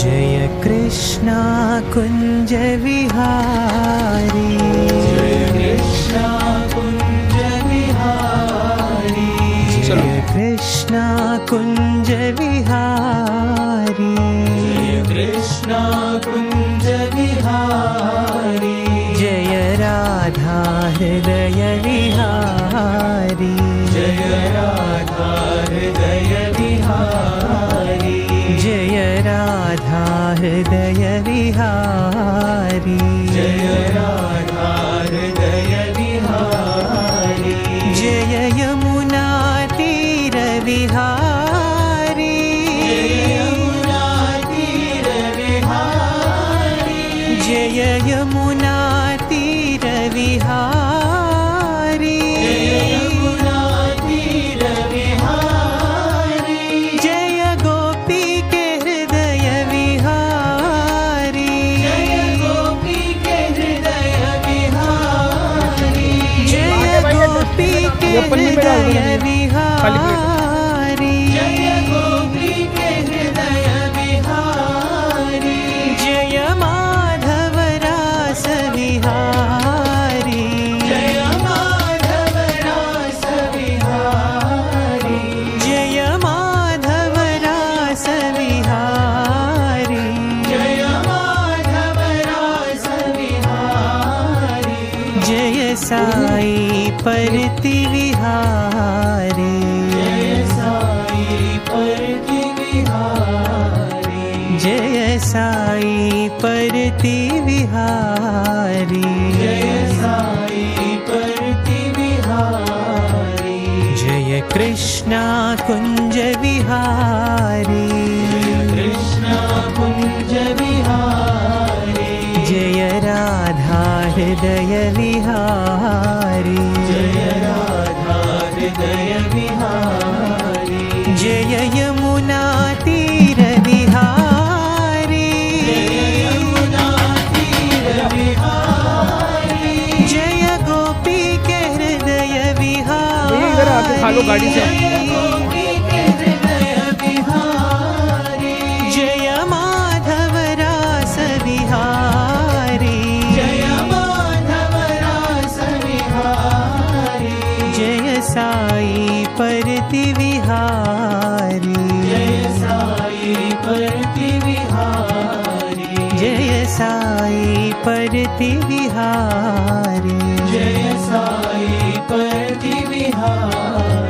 जय कृष्णा कुंज विहारी, जय कृष्णा कुंज विहारी, जय कृष्णा कुंज विहारी, जय कृष्णा कुंज विहारी, जय राधा हृदय विहारी, जय राधा हृदय विहारी, जय राधा हृदय विहारी, जय राधा हृदय विहारी, जय यमुना तीर विहारी, जय यमुना तीर विहारी, जय यमुना तीर विहारी, जय यमुना तीर विहारी, जय गोपी के हृदय विहारी, जय गोपी के हृदय विहारी, जय गोपी के हृदय विहारी, जय गोपी के हृदय विहारी, जय माधव रास विहारी, जय माधव रास विहारी, जय माधव रास विहारी, जय माधव रास विहारी, जय साई परति विहारी, जय साई परति विहारी, जय साई परति विहारी, जय साई परति विहारी, जय कृष्णा कुंज विहारी, कृष्णा कुंज विहारी, जय राधा हृदय विहारी, जय राधा हृदय विहारी, जय यमुना तीर विहारी, जय यमुना तीर विहारी, जय गोपी के हृदय विहारी, इधर आके खा लो गाड़ी से। जय गोपी के हृदय विहारी, जय माधव रास विहारी, जय माधव रास विहारी, जय साई परति विहारी, जय साई परति विहारी, जय साई परति विहारी, जय साई परति विहारी।